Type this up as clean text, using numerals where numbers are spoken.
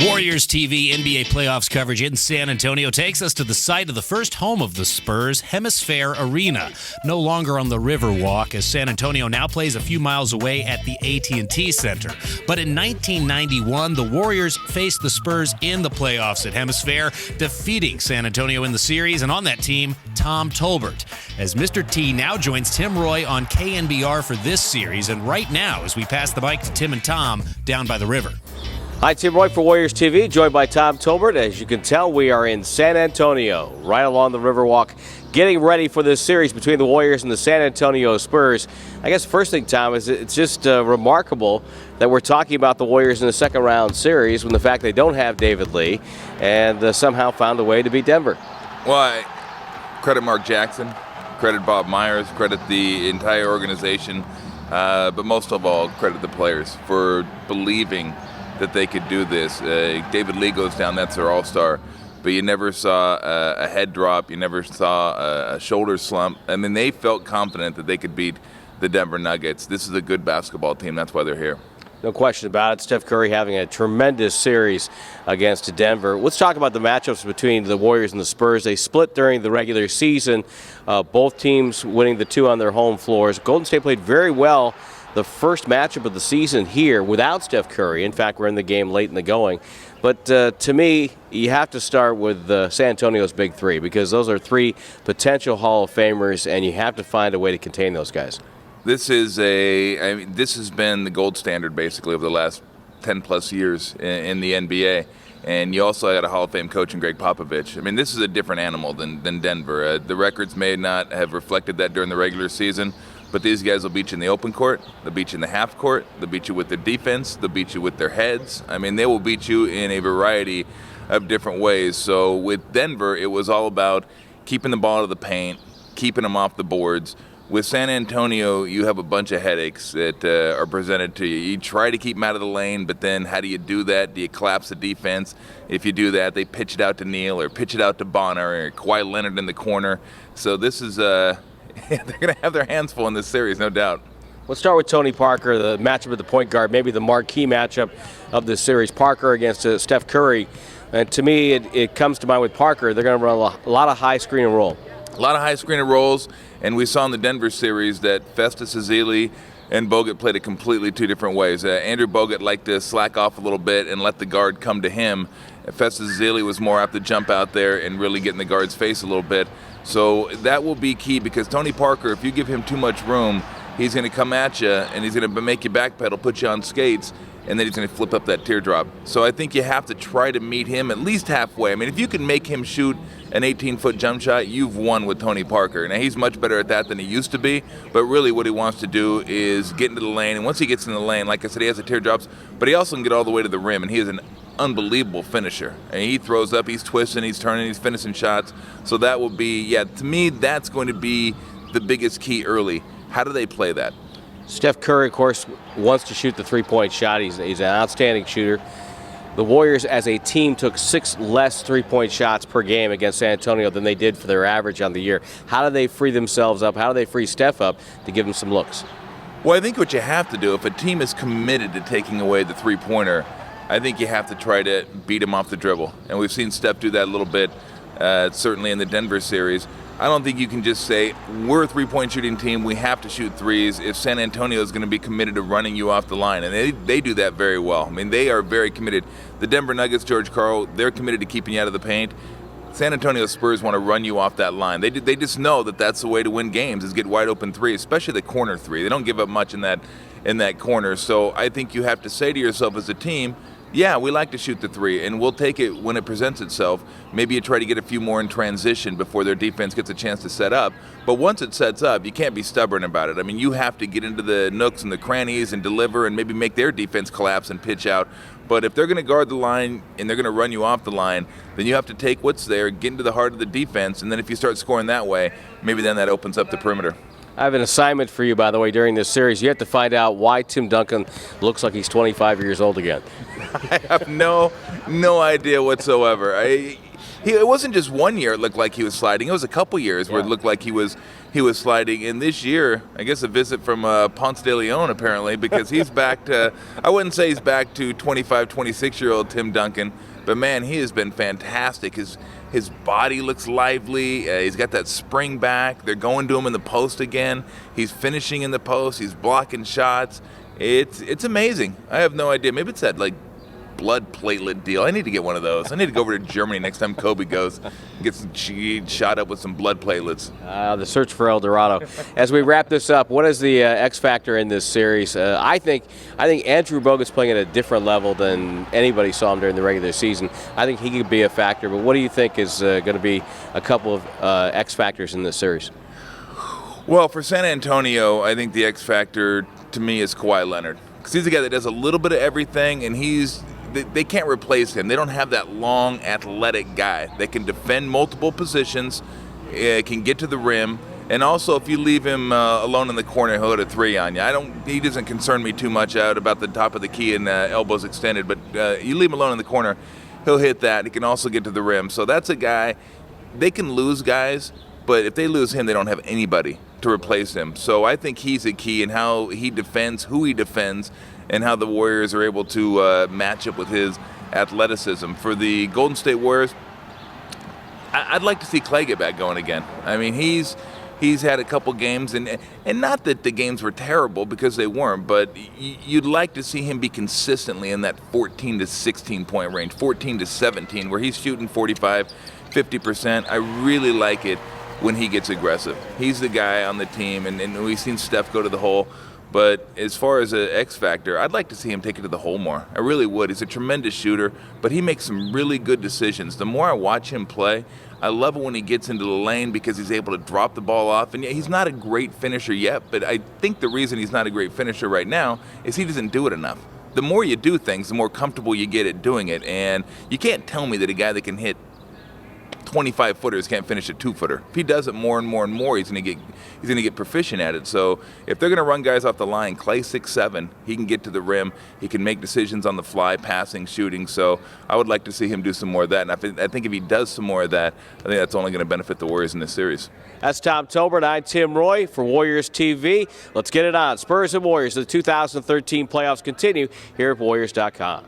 Warriors TV NBA playoffs coverage in San Antonio takes us to the site of the first home of the Spurs, Hemisphere Arena. No longer on the Riverwalk, as San Antonio now plays a few miles away at the AT&T Center. But in 1991, the Warriors faced the Spurs in the playoffs at Hemisphere, defeating San Antonio in the series, and on that team, Tom Tolbert. As Mr. T now joins Tim Roye on KNBR for this series, and right now, as we pass the mic to Tim and Tom down by the river. Hi, Tim Roye for Warriors TV, joined by Tom Tolbert. As you can tell, we are in San Antonio, right along the Riverwalk, getting ready for this series between the Warriors and the San Antonio Spurs. I guess the first thing, Tom, is it's just remarkable that we're talking about the Warriors in the second round series when the fact they don't have David Lee and somehow found a way to beat Denver. Well, I credit Mark Jackson, credit Bob Myers, credit the entire organization, but most of all, credit the players for believing that they could do this. David Lee goes down, that's their all-star, but you never saw a head drop, you never saw a shoulder slump. I mean, they felt confident that they could beat the Denver Nuggets. This is a good basketball team, that's why they're here. No question about it. Steph Curry having a tremendous series against Denver. Let's talk about the matchups between the Warriors and the Spurs. They split during the regular season, both teams winning the two on their home floors. Golden State played very well the first matchup of the season here without Steph Curry. In fact, we're in the game late in the going. But to me, you have to start with San Antonio's big three, because those are three potential Hall of Famers, and you have to find a way to contain those guys. This has been the gold standard basically over the last 10-plus years in the NBA. And you also had a Hall of Fame coach in Greg Popovich. I mean, this is a different animal than Denver. The records may not have reflected that during the regular season, but these guys will beat you in the open court, they'll beat you in the half court, they'll beat you with their defense, they'll beat you with their heads. I mean, they will beat you in a variety of different ways. So with Denver, it was all about keeping the ball out of the paint, keeping them off the boards. With San Antonio, you have a bunch of headaches that are presented to you. You try to keep them out of the lane, but then how do you do that? Do you collapse the defense? If you do that, they pitch it out to Neal or pitch it out to Bonner or Kawhi Leonard in the corner. So this is they're going to have their hands full in this series, no doubt. Let's start with Tony Parker, the matchup at the point guard, maybe the marquee matchup of this series. Parker against Steph Curry. And to me, it comes to mind with Parker, they're going to run a lot of high screen and roll. A lot of high screen and rolls, and we saw in the Denver series that Festus Ezeli and Bogut played it completely two different ways. Andrew Bogut liked to slack off a little bit and let the guard come to him. Festus Ezeli was more apt to jump out there and really get in the guard's face a little bit. So that will be key, because Tony Parker, if you give him too much room, he's going to come at you and he's going to make you backpedal, put you on skates, and then he's going to flip up that teardrop. So I think you have to try to meet him at least halfway. I mean, if you can make him shoot an 18-foot jump shot, you've won with Tony Parker. Now, he's much better at that than he used to be, but really what he wants to do is get into the lane. And once he gets in the lane, like I said, he has the teardrops, but he also can get all the way to the rim, and he is an unbelievable finisher. And he throws up, he's twisting, he's turning, he's finishing shots. So that will be, to me, that's going to be the biggest key early. How do they play that? Steph Curry, of course, wants to shoot the three-point shot. He's an outstanding shooter. The Warriors, as a team, took 6 less three-point shots per game against San Antonio than they did for their average on the year. How do they free themselves up? How do they free Steph up to give him some looks? Well, I think what you have to do, if a team is committed to taking away the three-pointer, I think you have to try to beat him off the dribble. And we've seen Steph do that a little bit, certainly in the Denver series. I don't think you can just say, we're a three-point shooting team, we have to shoot threes, if San Antonio is going to be committed to running you off the line. And they do that very well. I mean, they are very committed. The Denver Nuggets, George Karl, they're committed to keeping you out of the paint. San Antonio Spurs want to run you off that line. They just know that that's the way to win games, is get wide open three, especially the corner three. They don't give up much in that corner. So I think you have to say to yourself as a team, yeah, we like to shoot the three, and we'll take it when it presents itself. Maybe you try to get a few more in transition before their defense gets a chance to set up. But once it sets up, you can't be stubborn about it. I mean, you have to get into the nooks and the crannies and deliver and maybe make their defense collapse and pitch out. But if they're going to guard the line and they're going to run you off the line, then you have to take what's there, get into the heart of the defense, and then if you start scoring that way, maybe then that opens up the perimeter. I have an assignment for you, by the way, during this series. You have to find out why Tim Duncan looks like he's 25 years old again. I have no idea whatsoever. It wasn't just one year it looked like he was sliding. It was a couple years where it looked like he was sliding. And this year, I guess a visit from Ponce de Leon apparently, because he's back to, I wouldn't say he's back to 25, 26-year-old Tim Duncan, but man, he has been fantastic. His body looks lively. He's got that spring back. They're going to him in the post again. He's finishing in the post. He's blocking shots. It's amazing. I have no idea. Maybe it's that like blood platelet deal. I need to get one of those. I need to go over to Germany next time Kobe goes, get shot up with some blood platelets. The search for El Dorado. As we wrap this up, what is the X factor in this series? I think Andrew Bogut's playing at a different level than anybody saw him during the regular season. I think he could be a factor. But what do you think is going to be a couple of X factors in this series? Well, for San Antonio, I think the X factor to me is Kawhi Leonard, because he's a guy that does a little bit of everything, and they can't replace him. They don't have that long, athletic guy that can defend multiple positions, can get to the rim, and also if you leave him alone in the corner, he'll hit a three on you. He doesn't concern me too much out about the top of the key and elbows extended, but you leave him alone in the corner, he'll hit that. He can also get to the rim. So that's a guy. They can lose guys, but if they lose him, they don't have anybody to replace him. So I think he's a key in how he defends, who he defends, and how the Warriors are able to match up with his athleticism. For the Golden State Warriors, I'd like to see Clay get back going again. I mean, he's had a couple games, and not that the games were terrible, because they weren't, but you'd like to see him be consistently in that 14 to 16 point range, 14 to 17, where he's shooting 45, 50%. I really like it when he gets aggressive. He's the guy on the team, and we've seen Steph go to the hole. But as far as an X factor, I'd like to see him take it to the hole more. I really would. He's a tremendous shooter, but he makes some really good decisions. The more I watch him play, I love it when he gets into the lane, because he's able to drop the ball off. And he's not a great finisher yet, but I think the reason he's not a great finisher right now is he doesn't do it enough. The more you do things, the more comfortable you get at doing it. And you can't tell me that a guy that can hit 25-footers can't finish a 2-footer. If he does it more and more and more, he's going to get proficient at it. So if they're going to run guys off the line, Clay 6'7", he can get to the rim. He can make decisions on the fly, passing, shooting. So I would like to see him do some more of that. And I think if he does some more of that, I think that's only going to benefit the Warriors in this series. That's Tom Tolbert. I'm Tim Roye for Warriors TV. Let's get it on. Spurs and Warriors. The 2013 playoffs continue here at Warriors.com.